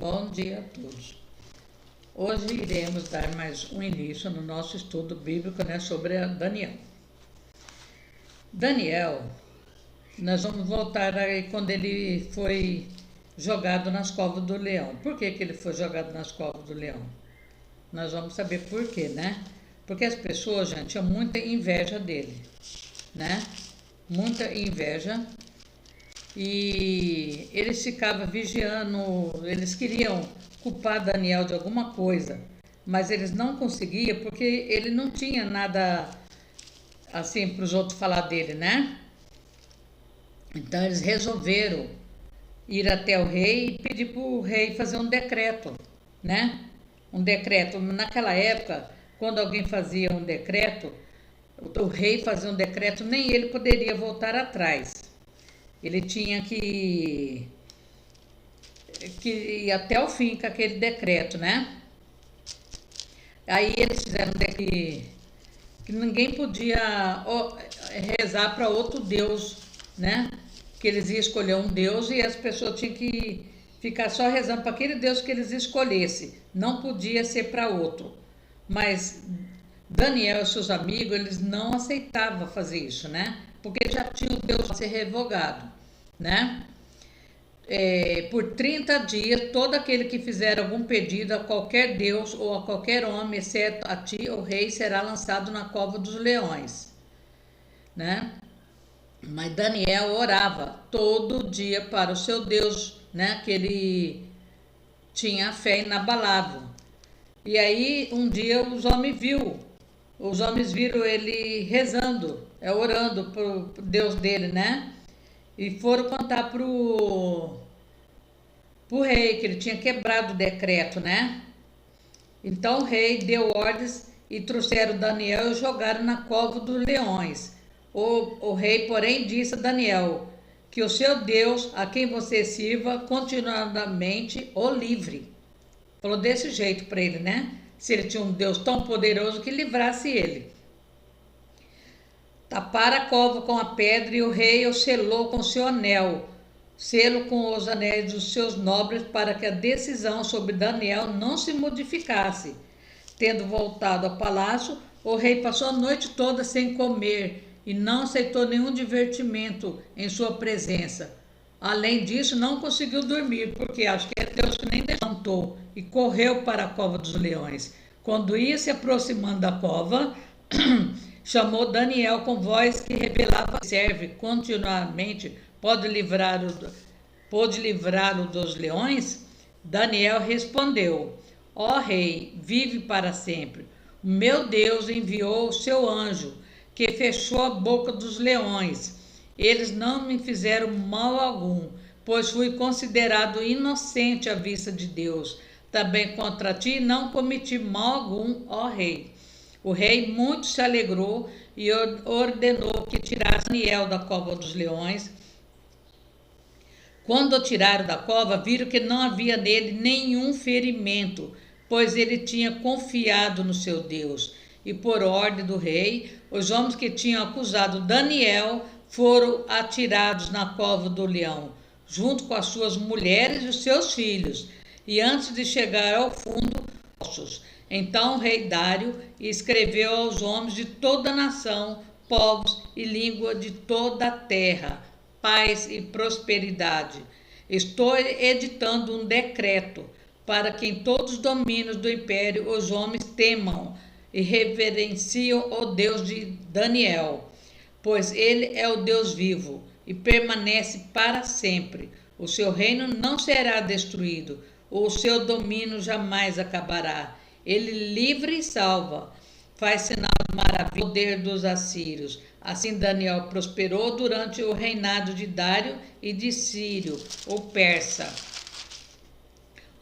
Bom dia a todos. Hoje iremos dar mais um início no nosso estudo bíblico, sobre Daniel. Daniel, nós vamos voltar aí quando ele foi jogado nas covas do leão. Por que ele foi jogado nas covas do leão? Nós vamos saber por quê, né? Porque as pessoas, gente, tinham muita inveja dele, né? Muita inveja. E eles ficavam vigiando, eles queriam culpar Daniel de alguma coisa, mas eles não conseguiam porque ele não tinha nada assim para os outros falar dele, né? Então eles resolveram ir até o rei e pedir para o rei fazer um decreto, né? Um decreto. Naquela época, quando alguém fazia um decreto, o rei fazia um decreto, nem ele poderia voltar atrás. Ele tinha que ir até o fim com aquele decreto, né? Aí eles fizeram que ninguém podia rezar para outro Deus, né? Que eles iam escolher um Deus e as pessoas tinham que ficar só rezando para aquele Deus que eles escolhessem. Não podia ser para outro. Mas Daniel e seus amigos, eles não aceitavam fazer isso, né? Porque já tinha o Deus a ser revogado, né? Por 30 dias, todo aquele que fizer algum pedido a qualquer Deus ou a qualquer homem, exceto a ti, o rei, será lançado na cova dos leões, né? Mas Daniel orava todo dia para o seu Deus, né? Que ele tinha fé inabalável. E aí, um dia, os homens viram ele rezando, orando para o Deus dele, né? E foram contar pro rei que ele tinha quebrado o decreto, né? Então o rei deu ordens e trouxeram Daniel e jogaram na cova dos leões. O rei, porém, disse a Daniel que o seu Deus, a quem você sirva, continuadamente o livre. Falou desse jeito para ele, né? Se ele tinha um Deus tão poderoso que livrasse ele. Taparam a cova com a pedra e o rei o selou com seu anel, selo com os anéis dos seus nobres, para que a decisão sobre Daniel não se modificasse. Tendo voltado ao palácio, o rei passou a noite toda sem comer e não aceitou nenhum divertimento em sua presença. Além disso, não conseguiu dormir, porque acho que é Deus que nem levantou, e correu para a cova dos leões. Quando ia se aproximando da cova, chamou Daniel com voz que revelava: serve continuamente, pode livrá-lo dos leões? Daniel respondeu: ó rei, vive para sempre. O meu Deus enviou o seu anjo, que fechou a boca dos leões. Eles não me fizeram mal algum, pois fui considerado inocente à vista de Deus. Também contra ti não cometi mal algum, ó rei. O rei muito se alegrou e ordenou que tirasse Daniel da cova dos leões. Quando o tiraram da cova, viram que não havia nele nenhum ferimento, pois ele tinha confiado no seu Deus. E por ordem do rei, os homens que tinham acusado Daniel foram atirados na cova do leão, junto com as suas mulheres e os seus filhos. E antes de chegar ao fundo, ossos. Então o rei Dário escreveu aos homens de toda a nação, povos e língua de toda a terra: paz e prosperidade. Estou editando um decreto para que em todos os domínios do império os homens temam e reverenciem o Deus de Daniel, pois ele é o Deus vivo e permanece para sempre. O seu reino não será destruído, o seu domínio jamais acabará. Ele livra e salva, faz sinal de maravilha, poder dos assírios. Assim Daniel prosperou durante o reinado de Dário e de Círio, o persa.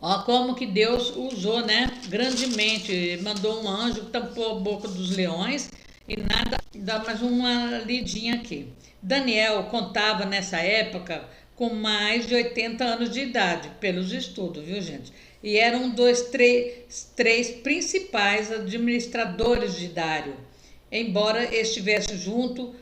Ó, como que Deus usou, né? Grandemente. Ele mandou um anjo que tampou a boca dos leões e nada. Dá mais uma lidinha aqui. Daniel contava nessa época com mais de 80 anos de idade, pelos estudos, viu, gente? E era um dos três principais administradores de Dário, embora estivesse junto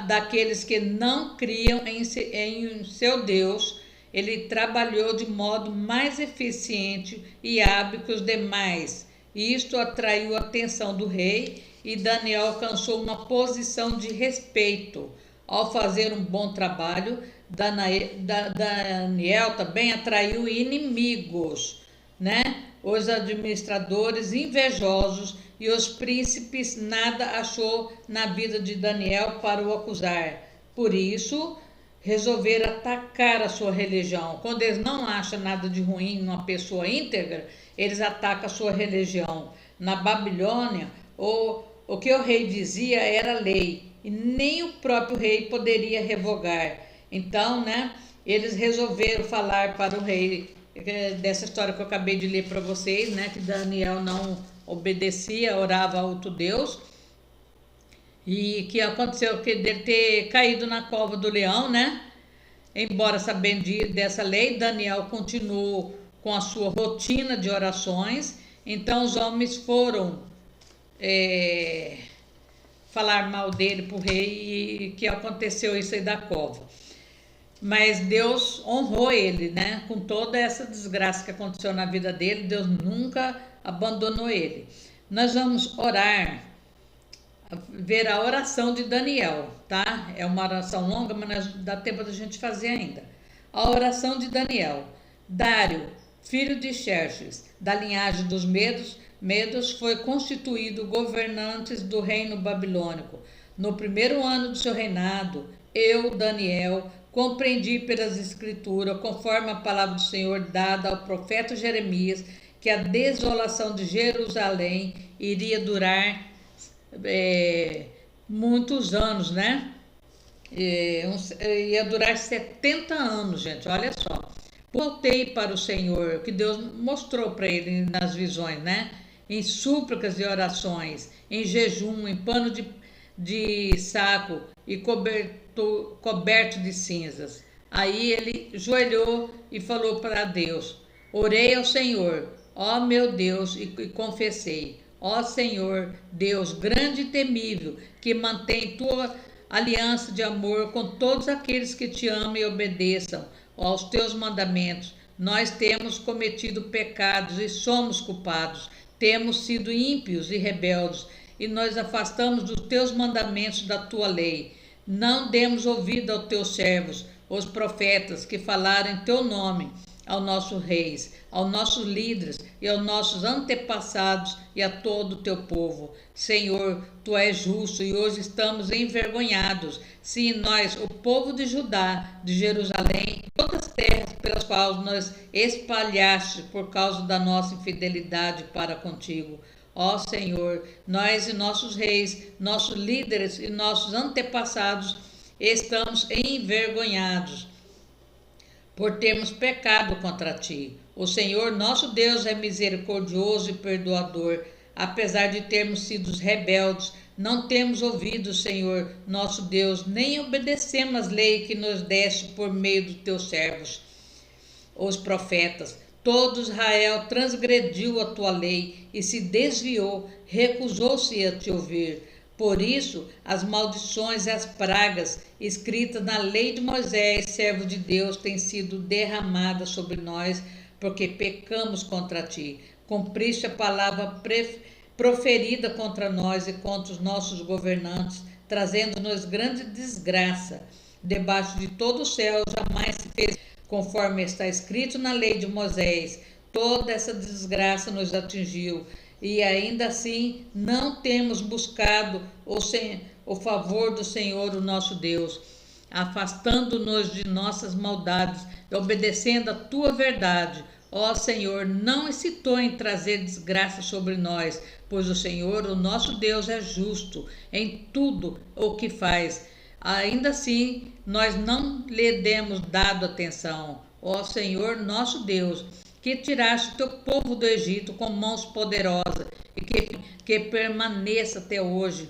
daqueles que não criam em seu Deus ele trabalhou de modo mais eficiente e hábil que os demais. Isto atraiu a atenção do rei e Daniel alcançou uma posição de respeito. Ao fazer um bom trabalho, Daniel também atraiu inimigos, né? Os administradores invejosos e os príncipes nada achou na vida de Daniel para o acusar. Por isso, resolveram atacar a sua religião. Quando eles não acham nada de ruim numa pessoa íntegra, eles atacam a sua religião. Na Babilônia, o que o rei dizia era lei, e nem o próprio rei poderia revogar. Então, né, eles resolveram falar para o rei dessa história que eu acabei de ler para vocês, né, que Daniel não obedecia, orava a outro Deus, e que aconteceu que dele ter caído na cova do leão, né? Embora sabendo dessa lei, Daniel continuou com a sua rotina de orações. Então os homens foram falar mal dele para o rei e que aconteceu isso aí da cova. Mas Deus honrou ele, né? Com toda essa desgraça que aconteceu na vida dele, Deus nunca abandonou ele. Nós vamos orar, ver a oração de Daniel, tá? É uma oração longa, mas dá tempo da gente fazer ainda. A oração de Daniel. Dário, filho de Xerxes, da linhagem dos Medos, foi constituído governante do reino babilônico. No primeiro ano do seu reinado, eu, Daniel, compreendi pelas escrituras, conforme a palavra do Senhor dada ao profeta Jeremias, que a desolação de Jerusalém iria durar muitos anos, né? Ia durar 70 anos, gente, olha só. Voltei para o Senhor, que Deus mostrou para ele nas visões, né? Em súplicas e orações, em jejum, em pano de saco e coberto de cinzas. Aí ele joelhou e falou para Deus: orei ao Senhor, ó meu Deus, e confessei: ó Senhor, Deus grande e temível, que mantém tua aliança de amor com todos aqueles que te amam e obedeçam aos teus mandamentos. Nós temos cometido pecados e somos culpados, temos sido ímpios e rebeldes, e nós afastamos dos teus mandamentos, da tua lei. Não demos ouvido aos teus servos, os profetas, que falaram em teu nome, aos nossos reis, aos nossos líderes e aos nossos antepassados e a todo o teu povo. Senhor, tu és justo e hoje estamos envergonhados. Sim, nós, o povo de Judá, de Jerusalém, todas as terras pelas quais nós espalhaste por causa da nossa infidelidade para contigo. Ó Senhor, nós e nossos reis, nossos líderes e nossos antepassados estamos envergonhados por termos pecado contra ti. O Senhor nosso Deus é misericordioso e perdoador. Apesar de termos sido rebeldes, não temos ouvido, Senhor nosso Deus, nem obedecemos as leis que nos deste por meio dos teus servos, os profetas. Todo Israel transgrediu a tua lei e se desviou, recusou-se a te ouvir. Por isso, as maldições e as pragas escritas na lei de Moisés, servo de Deus, têm sido derramadas sobre nós, porque pecamos contra ti. Cumpriste a palavra proferida contra nós e contra os nossos governantes, trazendo-nos grande desgraça. Debaixo de todo o céu jamais se fez conforme está escrito na lei de Moisés. Toda essa desgraça nos atingiu. E ainda assim não temos buscado o favor do Senhor, o nosso Deus, afastando-nos de nossas maldades e obedecendo a tua verdade. Ó Senhor, não hesitou em trazer desgraça sobre nós, pois o Senhor, o nosso Deus, é justo em tudo o que faz. Ainda assim, nós não lhe demos dado atenção. Ó Senhor, nosso Deus, que tiraste o teu povo do Egito com mãos poderosas e que permaneça até hoje.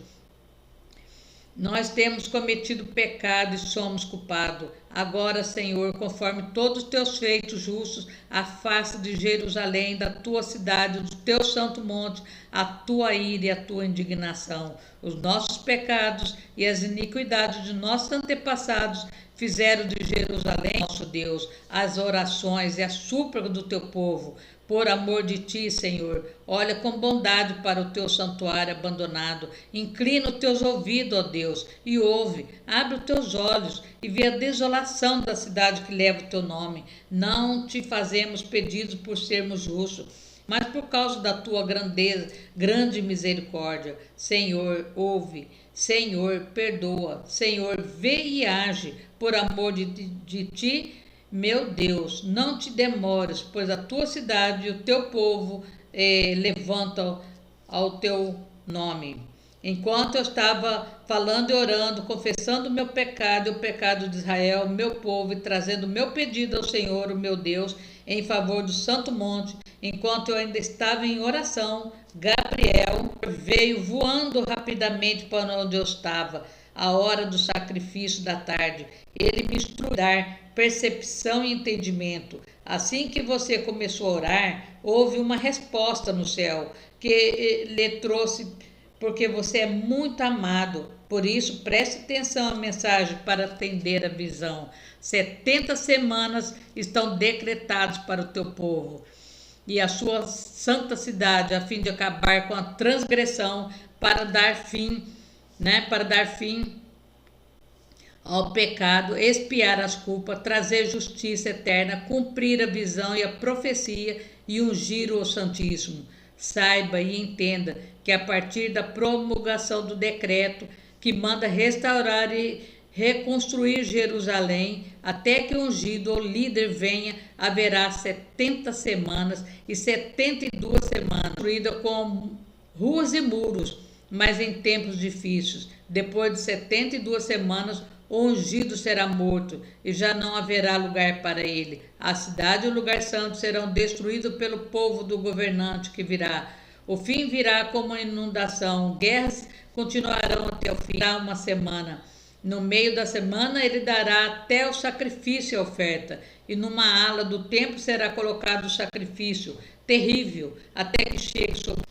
Nós temos cometido pecado e somos culpados. Agora, Senhor, conforme todos os teus feitos justos, afasta de Jerusalém, da tua cidade, do teu santo monte, a tua ira e a tua indignação. Os nossos pecados e as iniquidades de nossos antepassados fizeram de Jerusalém, nosso Deus, as orações e a súplica do teu povo. Por amor de ti, Senhor, olha com bondade para o teu santuário abandonado. Inclina os teus ouvidos, ó Deus, e ouve. Abre os teus olhos e vê a desolação da cidade que leva o teu nome. Não te fazemos pedidos por sermos justos, mas por causa da tua grandeza, grande misericórdia. Senhor, ouve. Senhor, perdoa. Senhor, vê e age. Por amor de ti, meu Deus, não te demores, pois a tua cidade e o teu povo levantam ao teu nome. Enquanto eu estava falando e orando, confessando o meu pecado e o pecado de Israel, meu povo, e trazendo o meu pedido ao Senhor, o meu Deus, em favor do Santo Monte, enquanto eu ainda estava em oração, Gabriel veio voando rapidamente para onde eu estava, a hora do sacrifício da tarde. Ele me instruiu percepção e entendimento. Assim que você começou a orar, houve uma resposta no céu que lhe trouxe, porque você é muito amado. Por isso, preste atenção à mensagem para atender a visão. 70 semanas estão decretadas para o teu povo e a sua santa cidade, a fim de acabar com a transgressão, para dar fim ao pecado, expiar as culpas, trazer justiça eterna, cumprir a visão e a profecia e ungir o Santíssimo. Saiba e entenda que a partir da promulgação do decreto que manda restaurar e reconstruir Jerusalém, até que o ungido ou líder venha, haverá 70 semanas e 72 semanas, construída com ruas e muros, mas em tempos difíceis. Depois de 72 semanas, o ungido será morto e já não haverá lugar para ele. A cidade e o lugar santo serão destruídos pelo povo do governante que virá. O fim virá como uma inundação. Guerras continuarão até o fim. Há uma semana. No meio da semana ele dará até o sacrifício e a oferta. E numa ala do templo será colocado o sacrifício terrível até que chegue sobre.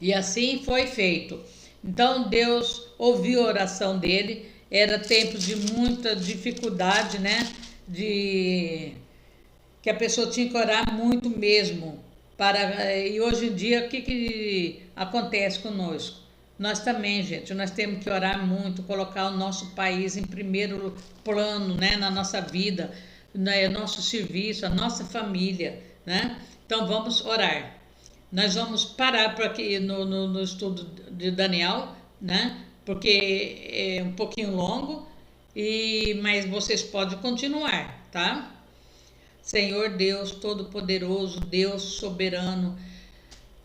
E assim foi feito. Então Deus ouviu a oração dele. Era tempo de muita dificuldade, né? Que a pessoa tinha que orar muito mesmo. E hoje em dia, o que acontece conosco? Nós também, gente, nós temos que orar muito, colocar o nosso país em primeiro plano, né? Na nossa vida, no nosso serviço, a nossa família, né? Então vamos orar. Nós vamos parar por aqui no estudo de Daniel, né? Porque é um pouquinho longo, mas vocês podem continuar, tá? Senhor Deus Todo-Poderoso, Deus Soberano,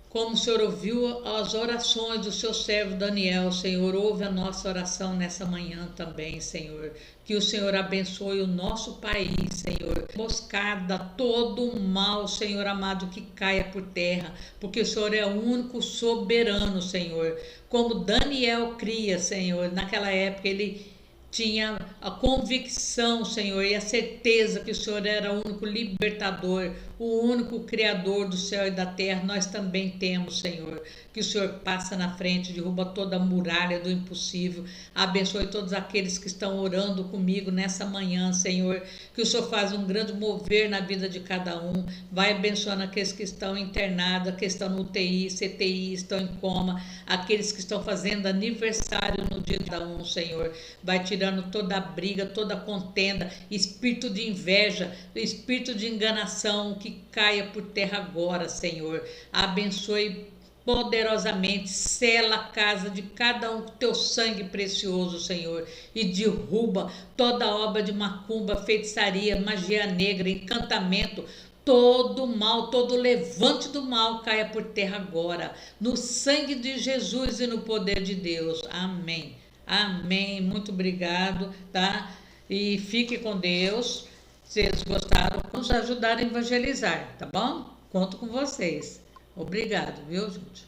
como o Senhor ouviu as orações do seu servo Daniel, Senhor, ouve a nossa oração nessa manhã também, Senhor. Que o Senhor abençoe o nosso país, Senhor. Moscada, todo o mal, Senhor amado, que caia por terra, porque o Senhor é o único soberano, Senhor. Como Daniel cria, Senhor, naquela época ele tinha a convicção, Senhor, e a certeza que o Senhor era o único libertador, o único criador do céu e da terra. Nós também temos, Senhor, que o Senhor passa na frente, derruba toda a muralha do impossível, abençoe todos aqueles que estão orando comigo nessa manhã, Senhor, que o Senhor faz um grande mover na vida de cada um, vai abençoando aqueles que estão internados, que estão no UTI, CTI, estão em coma, aqueles que estão fazendo aniversário no dia de cada um, Senhor, vai tirando toda a briga, toda a contenda, espírito de inveja, espírito de enganação, que caia por terra agora, Senhor. Abençoe poderosamente, sela a casa de cada um com teu sangue precioso, Senhor, e derruba toda obra de macumba, feitiçaria, magia negra, encantamento, todo mal, todo levante do mal caia por terra agora, no sangue de Jesus e no poder de Deus. Amém. Amém. Muito obrigado, tá? E fique com Deus. Se eles gostaram, nos ajudar a evangelizar, tá bom? Conto com vocês. Obrigado, viu, gente?